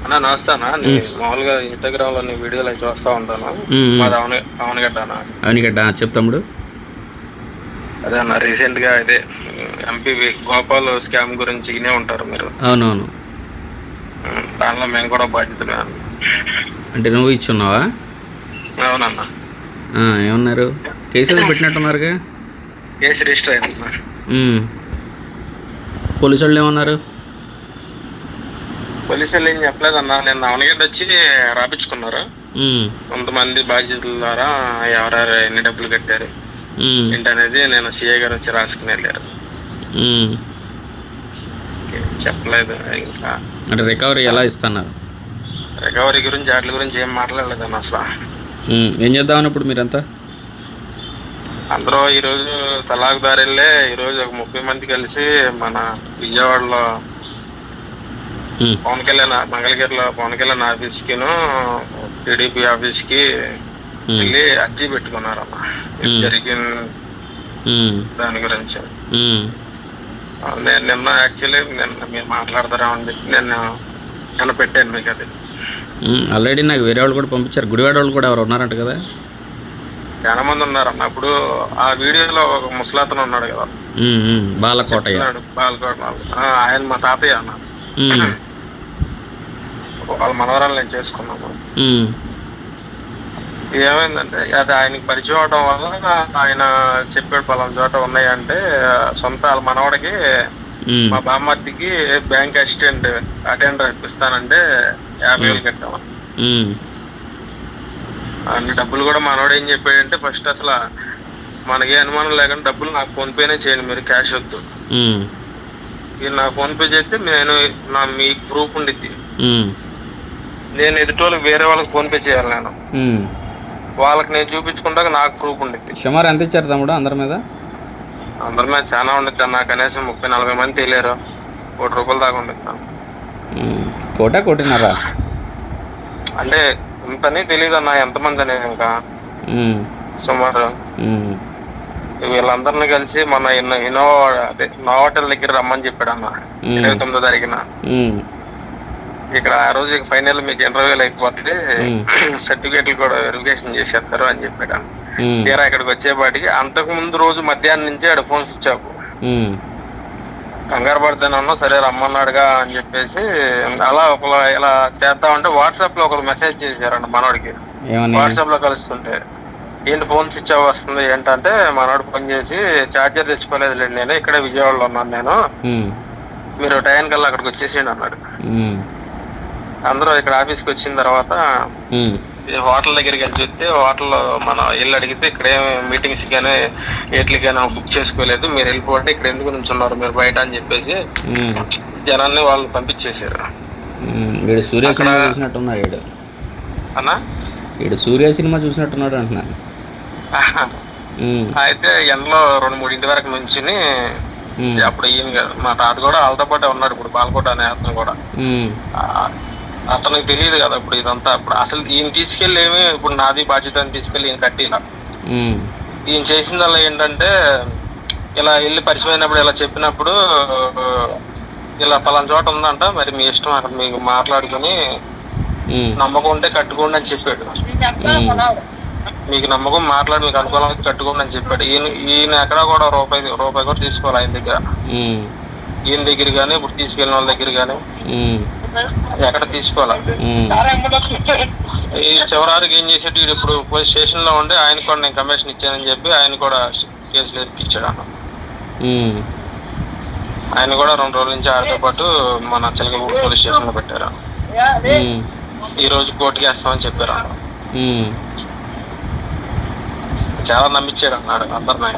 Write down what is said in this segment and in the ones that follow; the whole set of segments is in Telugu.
అన్నా నమస్తే అన్న. మామూలుగా ఇన్స్టాగ్రామ్ లో నీ వీడియోలు అవి చూస్తా ఉంటాను. మాది అవనగడ్డ అన్న. అవనిగడ్డ చెప్తాముడు. అదే అన్న, రీసెంట్ గా ఇదే ఎంపీ గోపాల్ స్కామ్ గురించి వినే ఉంటారు మీరు. అవునవును. దానిలో మేము కూడా బాధ్యతమే అన్న. అంటే నువ్వు ఇచ్చున్నావా? అవునన్న. ఏమన్నారు? కేసులు పెట్టినట్టున్నారుగా. కేసు రిజిస్టర్ అయింది. పోలీసు వాళ్ళు ఏమన్నారు? పోలీసులు ఏం చెప్పలేదన్న. నిన్న అవనగడ్డ వచ్చి రాపించుకున్నారు. కొంతమంది బాధ్యతల ద్వారా ఎవరెవరు ఎన్ని డబ్బులు కట్టారు ఏంటనేది నేను సిఐ గారు వచ్చి రాసుకుని వెళ్ళారు. చెప్పలేదు ఇంకా. అంటే రికవరీ ఎలా ఇస్తున్నారు? రికవరీ గురించి వాటి గురించి ఏం మాట్లాడలేదన్న అసలు. ఏం చేద్దామని ఇప్పుడు మీరంతా? అందరూ ఈరోజు తలాకుదారి వెళ్ళే ఈరోజు ఒక 30 మంది కలిసి మన విజయవాడలో పవన్ కళ్యాణ్ మంగళగిరిలో పవన్ కళ్యాణ్ ఆఫీస్కిను టీడీపీ ఆఫీస్కి వెళ్ళి అర్జీ పెట్టుకున్నారన్న జరిగిన దాని గురించి. నేను నిన్న యాక్చువల్లీ మీరు మాట్లాడతారా అని చెప్పి నేను పెట్టాను మీకు. అది ఆల్రెడీ నాకు వేరే వాళ్ళు కూడా పంపించారు. గుడివాడ వాళ్ళు కూడా ఎవరు ఉన్నారంట కదా? చాలా మంది ఉన్నారన్న. ఇప్పుడు ఆ వీడియోలో ఒక ముసలాతను ఉన్నాడు కదా, బాలకోటయ్య. ఆయన మా తాతయ్య అన్న. వాళ్ళ మనవరాలు నేను చేసుకున్నాము. ఏమైందంటే అది ఆయనకి పరిచయం అవడం వల్ల ఆయన చెప్పాడు పలానా చోట ఉన్నాయంటే సొంత వాళ్ళ మనవడికి మా బామ్మర్తికి బ్యాంక్ అటెండర్ ఇప్పిస్తానంటే 50,000 కట్టాము. అన్ని డబ్బులు కూడా మనవాడు ఏం చెప్పాడంటే ఫస్ట్ అసలు మనకి అనుమానం లేకుండా డబ్బులు నాకు ఫోన్పేనే చేయండి, మీరు క్యాష్ వద్దు. మీరు నాకు ఫోన్పే చేస్తే మీకు ప్రూఫ్ ఉండిద్ది. నేను ఎదుటి వాళ్ళకి వేరే వాళ్ళకి ఫోన్పే చేయాలి. నేను వాళ్ళకి నేను చూపించుకుంటాక నాకు ప్రూఫ్ ఉండిద్ది. సుమారు ఎంత ఇచ్చారు తమ్ముడు అందరి మీద? అందరి మీద చాలా ఉండిద్ది అన్న. కనీసం 30-40 మంది తెలియరు. ₹1,00,000 దాకా ఉండిద్ది. కోటిన్నర అంటే ఇంతని తెలియదు అన్న, ఎంతమంది అనేది ఇంకా సుమారు. వీళ్ళందరినీ కలిసి మన ఇన్నోవా అదే నోవాటల్ దగ్గర రమ్మని చెప్పాడు అన్న 29వ తారీఖున. ఇక్కడ ఆ రోజు ఫైనల్ మీకు ఇంటర్వ్యూలు అయిపోతే సర్టిఫికేట్లు కూడా వెరిఫికేషన్ చేసేస్తారు అని చెప్పాడు. తీరా ఇక్కడికి వచ్చేపాటికి అంతకు ముందు రోజు మధ్యాహ్నం నుంచి ఆడ ఫోన్ స్విచ్ ఆఫ్. కంగారు పడుతున్నాను, సరే రమ్మన్నాడుగా అని చెప్పేసి అలా ఇలా చేద్దామంటే వాట్సాప్ లో ఒకరు మెసేజ్ చేశారండి మనోడికి. వాట్సాప్ లో కలుస్తుంటే ఏంటి ఫోన్ స్విచ్ ఆఫ్ వస్తుంది ఏంటంటే మనోడు ఫోన్ చేసి ఛార్జర్ తెచ్చుకోలేదులేండి, నేను ఇక్కడే విజయవాడలో ఉన్నాను, నేను మీరు టైం కల్లా అక్కడికి వచ్చేసేయండి అన్నాడు. అందరూ ఇక్కడ ఆఫీస్కి వచ్చిన తర్వాత హోటల్ దగ్గరికి వెళ్ళి చూస్తే హోటల్లో మన ఇల్లు అడిగితే ఇక్కడ ఏమి మీటింగ్స్ కానీ ఎట్లకైనా బుక్ చేసుకోలేదు, మీరు వెళ్ళిపోతే ఇక్కడ ఎందుకు నుంచున్నారు మీరు బయట అని చెప్పేసి జనాల్ని వాళ్ళు పంపించేశారు. సూర్య సినిమా చూసినట్టున్నాడు అన్నా. సూర్య సినిమా చూసినట్టున్నాడు అంటున్నా. అయితే ఎండలో 2-3 వరకు నుంచుని అప్పుడు ఈయన మా తాత కూడా వాళ్ళతో పాటే ఉన్నాడు. ఇప్పుడు బాలకోట అనే అతను కూడా అతనికి తెలియదు కదా ఇప్పుడు ఇదంతా. ఇప్పుడు అసలు ఈయన తీసుకెళ్ళి ఇప్పుడు నాది బాధ్యత అని తీసుకెళ్ళి ఈయన కట్టిలా. ఈయన చేసిందల్లా ఏంటంటే ఇలా వెళ్ళి పరిచయం అయినప్పుడు ఇలా చెప్పినప్పుడు ఇలా పలానా చోట ఉందంట, మరి మీ ఇష్టం అక్కడ మీకు మాట్లాడుకుని నమ్మకం ఉంటే కట్టుకోండి అని చెప్పాడు. మీకు నమ్మకం మాట్లాడి మీకు అనుకూలంగా కట్టుకోండి అని చెప్పాడు. ఈయన ఎక్కడా కూడా రూపాయి కూడా తీసుకోవాలి ఆయన దగ్గర. ఈయన దగ్గర కానీ ఇప్పుడు తీసుకెళ్ళిన వాళ్ళ దగ్గర కానీ ఎక్కడ తీసుకోవాలి. ఈ చివరికి ఏం చేసేది ఇప్పుడు పోలీస్ స్టేషన్ లో ఉండి ఆయన కూడా నేను కమిషన్ ఇచ్చానని చెప్పి ఆయన కూడా కేసులు ఎక్కిచ్చాడు అన్న. ఆయన కూడా 2 రోజుల నుంచి ఆయనతో పాటు మన చిలకలూరు పోలీస్ స్టేషన్ లో పెట్టారు. ఈ రోజు కోర్టుకి వేస్తామని చెప్పారు అన్న. చాలా నమ్మించాడు అన్నాడు అందరినీ.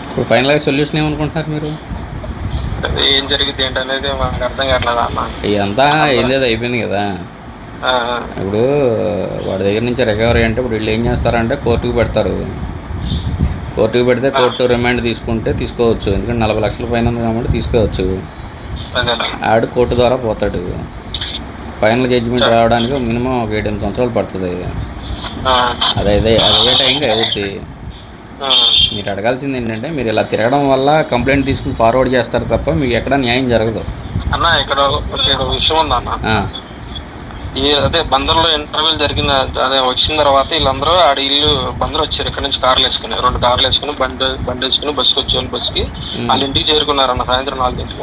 ఇప్పుడు ఫైనల్గా సొల్యూషన్ ఏమనుకుంటున్నారు మీరు? ఏం జరిగింది ఏంటనేది మనకు అర్థం కావట్లేదు అన్న. ఇదంతా ఏం లేదు అయిపోయింది కదా. ఇప్పుడు వాడి దగ్గర నుంచి రికవరీ అంటే ఇప్పుడు వీళ్ళు ఏం చేస్తారంటే కోర్టుకు పెడతారు. కోర్టుకు పెడితే కోర్టు రిమాండ్ తీసుకుంటే తీసుకోవచ్చు, ఎందుకంటే 40 లక్షల పైన ఉంది కాబట్టి తీసుకోవచ్చు. ఆడు కోర్టు ద్వారా పోతాడు. ఫైనల్ జడ్జిమెంట్ రావడానికి మినిమం ఒక 7-8 సంవత్సరాలు పడుతుంది. అదే టైంకి అవుద్ది. ఆ, మీరు అడగాల్సింది ఏంటంటే మీరు ఇలా తిరగడం వల్ల కంప్లైంట్ తీసుకుని ఫార్వర్డ్ చేస్తారు తప్ప మీకు ఎక్కడ న్యాయం జరగదు. అన్న ఇక్కడ విషయం ఉంది అన్న. ఆ, అదే బందర్లో ఇంటర్వ్యూలు జరిగిన అదే వచ్చిన తర్వాత వీళ్ళందరూ ఆడ ఇల్లు బందరు వచ్చారు. ఇక్కడ నుంచి కార్లు వేసుకుని 2 కార్లు వేసుకుని బండి వేసుకుని బస్సుకి వచ్చేవాళ్ళు బస్సుకి వాళ్ళ ఇంటికి చేరుకున్నారన్న సాయంత్రం 4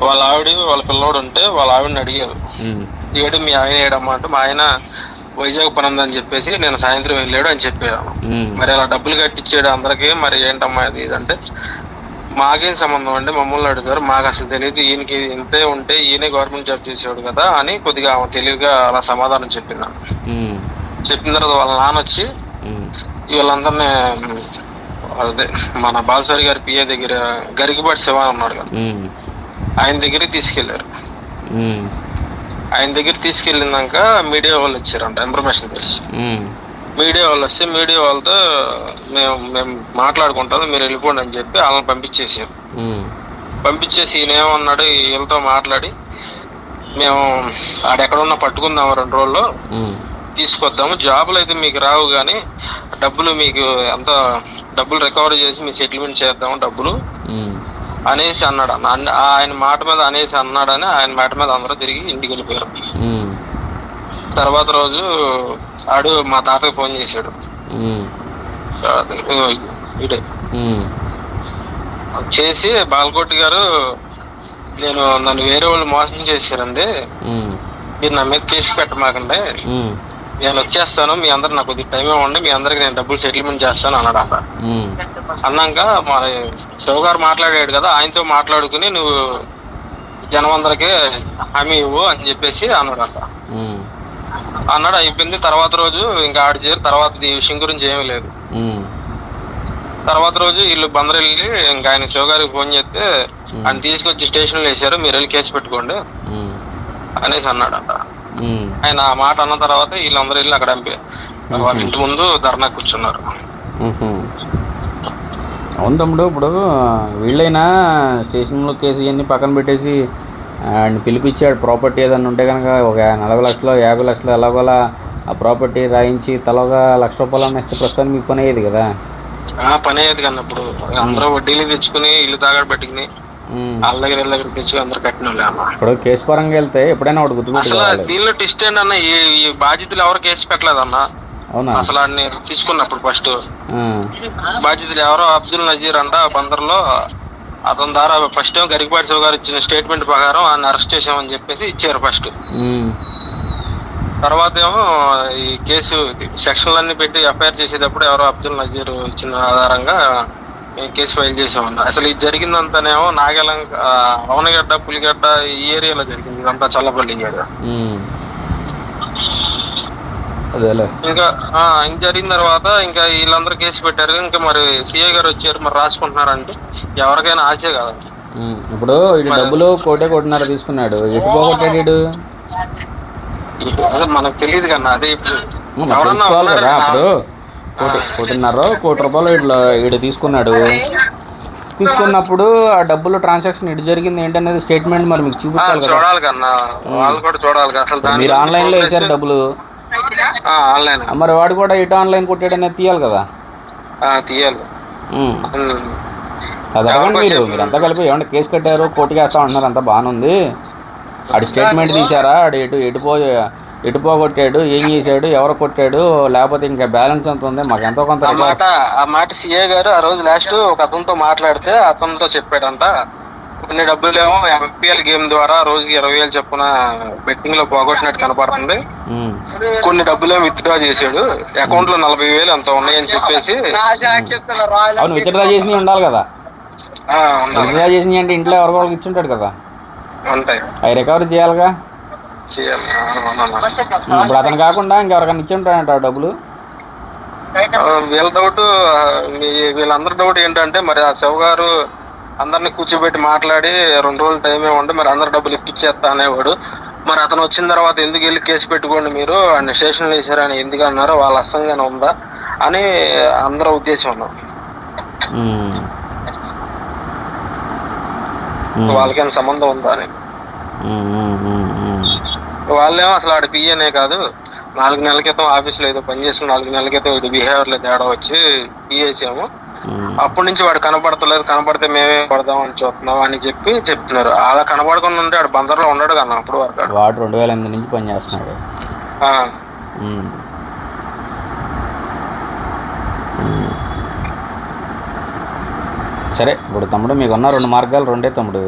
వాళ్ళ ఆవిడ వాళ్ళ పిల్లోడు ఉంటే వాళ్ళ ఆవిడని అడిగారు, ఏడు మీ ఆయన ఏడమ్మా అంటే మా ఆయన వైజాగ్ పని ఉందని చెప్పేసి నేను సాయంత్రం వెళ్ళాడు అని చెప్పాను. మరి అలా డబ్బులు కట్టించాడు అందరికి, మరి ఏంటమ్మా ఇది అంటే మాకేం సంబంధం అంటే మమ్మల్ని అడుగుతారు, మాకు అసలు తెలియదు, ఈయనకి ఇంతే ఉంటే ఈయనే గవర్నమెంట్ జాబ్ చేసేవాడు కదా అని కొద్దిగా ఆమె తెలివిగా అలా సమాధానం చెప్పింది. చెప్పిన తర్వాత వాళ్ళ నాన్న వచ్చి వీళ్ళందరినీ అదే మన బాలసారి గారి పిఏ దగ్గర గరికిపాటి శివ ఉన్నాడు కదా ఆయన దగ్గరికి తీసుకెళ్లారు. ఆయన దగ్గర తీసుకెళ్ళినాక మీడియా వాళ్ళు వచ్చారంట ఇన్ఫర్మేషన్ తెలిసి. మీడియా వాళ్ళు వస్తే మీడియా వాళ్ళతో మేము మాట్లాడుకుంటాం మీరు వెళ్ళిపోండి అని చెప్పి వాళ్ళని పంపించేసారు. పంపించేసి ఈయన ఏమన్నాడు, వీళ్ళతో మాట్లాడి మేము ఆడెక్కడున్నా పట్టుకుందాము 2 రోజుల్లో తీసుకొద్దాము, జాబులు అయితే మీకు రావు కానీ డబ్బులు మీకు ఎంత డబ్బులు రికవరీ చేసి మీ సెటిల్మెంట్ చేద్దాము డబ్బులు అనేసి అన్నాడు అన్న. ఆయన మాట మీద అనేసి అన్నాడని ఆయన మాట మీద అందరూ తిరిగి ఇంటికి వెళ్ళిపోయారు. తర్వాత రోజు ఆడు మా తాతకి ఫోన్ చేశాడు, ఇటే చేసి బాలకోటి గారు నన్ను వేరే వాళ్ళు మోసం చేశారండి, మీరు నా మీద కేసు పెట్టమాకండి, నేను వచ్చేస్తాను, మీ అందరు నాకు కొద్దిగా టైం ఇవ్వండి, మీ అందరికి నేను డబ్బులు సెటిల్మెంట్ చేస్తాను అన్నాడు అక్కడ. అన్నాక మరి శివ గారు మాట్లాడాడు కదా, ఆయనతో మాట్లాడుకుని నువ్వు జనం అందరికి హామీ ఇవ్వు అని చెప్పేసి అన్నాడు అక్కడ. అన్నాడు, అయిపోయింది. తర్వాత రోజు ఇంకా ఆడి చేరు. తర్వాత ఈ విషయం గురించి ఏమీ లేదు. తర్వాత రోజు వీళ్ళు బందరు వెళ్ళి ఇంకా ఆయన శివ గారికి ఫోన్ చేస్తే ఆయన తీసుకొచ్చి స్టేషన్లో వేసారు, మీరు వెళ్ళి కేసు పెట్టుకోండి అనేసి అన్నాడు అంట. ఆయన ఆ మాట అన్న తర్వాత వీళ్ళందరూ వెళ్ళి అక్కడ వాళ్ళ ఇంటి ముందు ధర్నా కూర్చున్నారు. అవును తమ్ముడు, ఇప్పుడు వీళ్ళైనా స్టేషన్లో కేసు ఇవన్నీ పక్కన పెట్టేసి ఆయన పిలిపించాడు, ప్రాపర్టీ ఏదన్నా ఉంటే కనుక ఒక 40 లక్షలు 50 లక్షలు ఎలాగోలా ఆ ప్రాపర్టీ రాయించి తలగా ₹1,00,000 ఇస్తే ప్రస్తుతానికి మీకు పని అయ్యేది కదా. పని అయ్యేది కన్నా ఇప్పుడు అందరూ వడ్డీలు తెచ్చుకుని ఇల్లు తాగడ పెట్టుకుని వాళ్ళ దగ్గర తెచ్చి అందరు కట్టిన వాళ్ళే. ఇప్పుడు కేసు పరంగా వెళ్తే ఎప్పుడైనా ఒకటి గుర్తుపెట్టుకోవాలి. దీనిలో ట్విస్ట్ ఏంటన్నా, ఈ బాధ్యతలు ఎవరు కేసు పెట్టలేదన్నా. అవునా? అసలు అన్ని తీసుకున్నప్పుడు ఫస్ట్ బాధ్యతలు ఎవరో అబ్దుల్ నజీర్ అంట బందర్లో, అతని ద్వారా ఫస్ట్ ఏమో గరికపాటి శివ గారు ఇచ్చిన స్టేట్మెంట్ ప్రకారం ఆయన అరెస్ట్ చేసామని చెప్పేసి ఇచ్చారు ఫస్ట్. తర్వాత ఏమో ఈ కేసు సెక్షన్లన్నీ పెట్టి ఎఫ్ఐఆర్ చేసేటప్పుడు ఎవరో అబ్దుల్ నజీర్ ఇచ్చిన ఆధారంగా మేము కేసు ఫైల్ చేసామన్నా. అసలు ఇది జరిగిందంతానేమో నాగలంక, అవనగడ్డ, పులిగడ్డ ఈ ఏరియాలో జరిగింది, ఇదంతా చల్లపల్లి ఏరియా. ఇంకా జరిగిన తర్వాత ఇంకా వీళ్ళందరూ కేసు పెట్టారు. ఇంకా మరి సిఐ గారు వచ్చారు, మరి రాసుకుంటున్నారంటే ఎవరికైనా ఆశే కదా. ఇప్పుడు డబ్బులు 1.5 తీసుకున్నాడు, ఎటు పోగొట్టాడు? అదే మనకు తెలియదు కన్నా. అదే ఇప్పుడు అప్పుడు 1.5 వీడు తీసుకున్నాడు. తీసుకున్నప్పుడు ఆ డబ్బులు ట్రాన్సాక్షన్ ఎటు జరిగింది ఏంటనేది స్టేట్మెంట్ మరి మీకు చూపించాలి కదా. చూడాలి కన్నా, వాళ్ళు కూడా చూడాలి కదా. అసలు మీరు ఆన్లైన్లో వేసారు డబ్బులు, మరి వాడు కూడా ఎటు ఆన్లైన్ కొట్టాడు అనేది తీయాలి కదా. తీయాలి. అది అడగండి మీరంతా కలిపి ఏమంటే కేసు కట్టారు, కోర్టుకి వేస్తా అంటున్నారు, అంతా బాగానే ఉంది. ఆడి స్టేట్మెంట్ తీశారా, ఆడు ఎటు పోగొట్టాడు, ఏం చేశాడు, ఎవరు కొట్టాడు, లేకపోతే ఇంకా బ్యాలెన్స్ ఎంత ఉంది, మాకు ఎంతో కొంత. ఆ మాట సిఏ గారు ఆ రోజు లాస్ట్ ఒక అతనితో మాట్లాడితే అతనితో చెప్పాడంట, కొన్ని డబ్బులేమో ఎంపీఎల్ గేమ్ ద్వారా రోజుకి 20,000 చొప్పున బెట్టింగ్ లో పోగొట్టినట్టు కనపడుతుంది, కొన్ని డబ్బులేమో విత్డ్రా చేశాడు, అకౌంట్ లో 40,000 అంత ఉన్నాయని చెప్పేసి. అవును, విత్డ్రా చేసి ఉండాలి కదా. విత్డ్రా చేసి అంటే ఇంట్లో ఎవరికొకరికి ఇచ్చుంటాడు కదా, ఉంటాయి అవి రికవరీ చేయాలిగా. ఇప్పుడు అతను కాకుండా ఇంకెవరికైనా ఇచ్చి ఉంటాయంట డబ్బులు. వీళ్ళ డౌట్, వీళ్ళందరి డౌట్ ఏంటంటే మరి ఆ శివ గారు అందరిని కూర్చోబెట్టి మాట్లాడి 2 రోజులు టైం ఇవ్వండి, మరి అందరు డబ్బులు ఇప్పించేస్తా అనేవాడు. మరి అతను వచ్చిన తర్వాత ఎందుకు వెళ్ళి కేసు పెట్టుకోండి మీరు, ఆయన స్టేషన్లో వేసారని ఎందుకు అన్నారో వాళ్ళ అస్సంగానే ఉందా అని అందరూ ఉద్దేశం ఉన్నాం. వాళ్ళకేం సంబంధం ఉందా అని. వాళ్ళేమో అసలు ఆడ పిఏనే కాదు, 4 నెలల క్రితం ఆఫీస్లో ఏదో పని చేసిన 4 నెలల క్రితం ఇది బిహేవియర్లో తేడా వచ్చి తీయేసాము. అప్పటి నుంచి వాడు కనపడతలేదు, కనపడితే మేమే పడదాం అని చూస్తున్నాం అని చెప్తున్నారు. అలా కనపడకుండా ఉంటే వాడు బందర్లో ఉన్నాడు కన్నా అప్పుడు వరకు. వాడు 2008 నుంచి పని చేస్తున్నాడు. సరే ఇప్పుడు తమ్ముడు మీకున్న 2 మార్గాలు రెండే తమ్ముడు.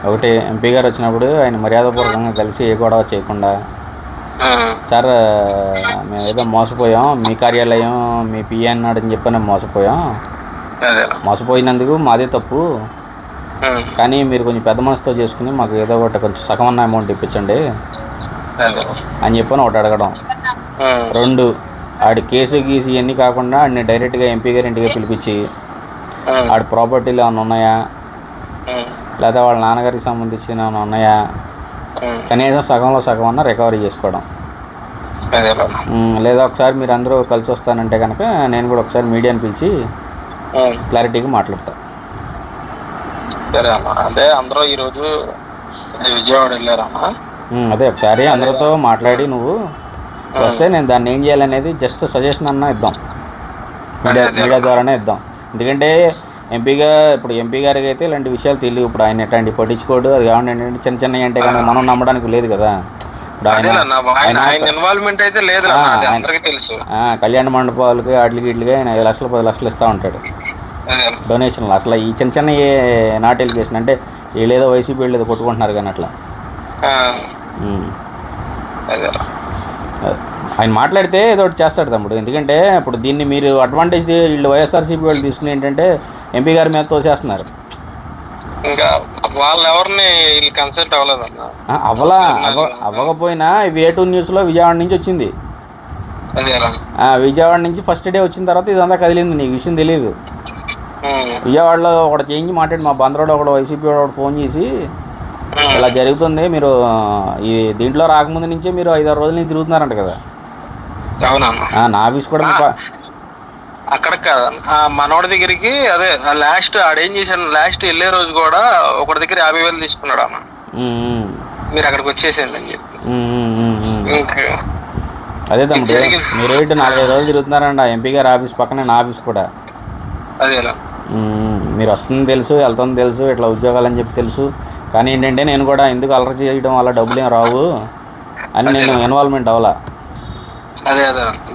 ఒకటి ఎంపీ గారు వచ్చినప్పుడు ఆయన మర్యాదపూర్వకంగా కలిసి ఏ గొడవ చేయకుండా, సార్ మేము ఏదో మోసపోయాం, మీ కార్యాలయం మీ పిఏ అన్నాడు అని చెప్పి మోసపోయినందుకు మాదే తప్పు, కానీ మీరు కొంచెం పెద్ద మనసుతో చేసుకుని మాకు ఏదో ఒకటి కొంచెం సగమన్న అమౌంట్ ఇప్పించండి అని చెప్పని ఒకటి అడగడం. 2 ఆడి కేసు గీసి ఇవన్నీ కాకుండా ఆడిని డైరెక్ట్గా ఎంపీ గారి ఇంటికి పిలిపించి ఆడి ప్రాపర్టీలు ఏమైనా ఉన్నాయా, లేదా వాళ్ళ నాన్నగారికి సంబంధించిన ఏమైనా ఉన్నాయా, కనీసం సగంలో సగం అన్న రికవరీ చేసుకోవడం. లేదా ఒకసారి మీరు అందరూ కలిసి వస్తానంటే కనుక నేను కూడా ఒకసారి మీడియాని పిలిచి క్లారిటీగా మాట్లాడతా. సరే అమ్మా. అదే అందరూ ఈరోజు విజయవాడ వెళ్ళారమ్మా. అదే ఒకసారి అందరితో మాట్లాడి నువ్వు వస్తే నేను దాన్ని ఏం చేయాలనేది జస్ట్ సజెషన్ అన్నా ఇద్దాం, మీడియా ద్వారానే ఇద్దాం. ఎందుకంటే ఇప్పుడు ఎంపీ గారికి అయితే ఇలాంటి విషయాలు తెలియదు. ఇప్పుడు ఆయన ఎట్లాంటి పట్టించుకోడు. అది కావాలి ఏంటంటే చిన్న చిన్నవి అంటే కనుక మనం నమ్మడానికి లేదు కదా. కళ్యాణ మండపాలకి వాటికి ఇట్లుగా ఆయన 5 లక్షలు 10 లక్షలు ఇస్తూ ఉంటాడు డొనేషన్లు. అసలు ఈ చిన్న చిన్న నాట్ ఎలిగేషన్ అంటే వీళ్ళేదో వైసీపీ వీళ్ళు ఏదో కొట్టుకుంటున్నారు కానీ అట్లా ఆయన మాట్లాడితే ఏదో ఒకటి చేస్తాడు తమ్ముడు. ఎందుకంటే ఇప్పుడు దీన్ని మీరు అడ్వాంటేజ్ వీళ్ళు వైఎస్ఆర్సీపీ వాళ్ళు తీసుకుని ఏంటంటే ఎంపీ గారి మీద తోసేస్తున్నారు. ఇంకా వాళ్ళు ఎవరిని కన్సల్ట్ అవ్వకపోయినా A2 న్యూస్లో విజయవాడ నుంచి వచ్చింది. విజయవాడ నుంచి ఫస్ట్ డే వచ్చిన తర్వాత ఇదంతా కదిలింది. నీకు విషయం తెలియదు. విజయవాడలో ఒకటి చేంజ్ మాట్లాడి మా బందరోడు ఒకడు వైసీపీ వాడు ఫోన్ చేసి ఇలా జరుగుతుంది, మీరు ఈ దీంట్లో రాకముందు నుంచే మీరు 5-6 రోజుల నుంచి తిరుగుతున్నారంట కదా. నా ఆఫీస్ కూడా అక్కడ కాదు మనోడి దగ్గరికి. అదే లాస్ట్ ఆడేం చేశాను, లాస్ట్ వెళ్ళే రోజు కూడా ఒకటి దగ్గర 50,000 తీసుకున్నాడు అన్న. మీరు అక్కడికి వచ్చేసేయండి అని చెప్పి. అదే తమ్ముడు మీరు 4-5 రోజులు తిరుగుతున్నారండి ఆ ఎంపీ గారి ఆఫీస్ పక్కనే నా ఆఫీస్ కూడా. అదేలా మీరు వస్తుంది తెలుసు, వెళ్తుంది తెలుసు, ఇట్లా ఉద్యోగాలు అని చెప్పి తెలుసు. కానీ ఏంటంటే నేను కూడా ఎందుకు అలర్ట్ చేయడం వల్ల డబ్బులు ఏం రావు అని నేను ఇన్వాల్వ్మెంట్ అవ్వాలా. అదే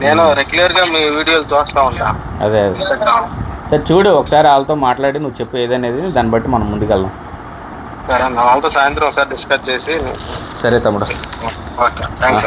నేను రెగ్యులర్గా మీ వీడియోలు చూస్తూ ఉంటా. అదే సరే చూడు ఒకసారి వాళ్ళతో మాట్లాడి నువ్వు చెప్పు ఏదనేది, దాన్ని బట్టి మనం ముందుకెళ్దాం. సరే అన్న, వాళ్ళతో సాయంత్రం ఒకసారి డిస్కస్ చేసి. సరే తమ్ముడు. Okay thanks.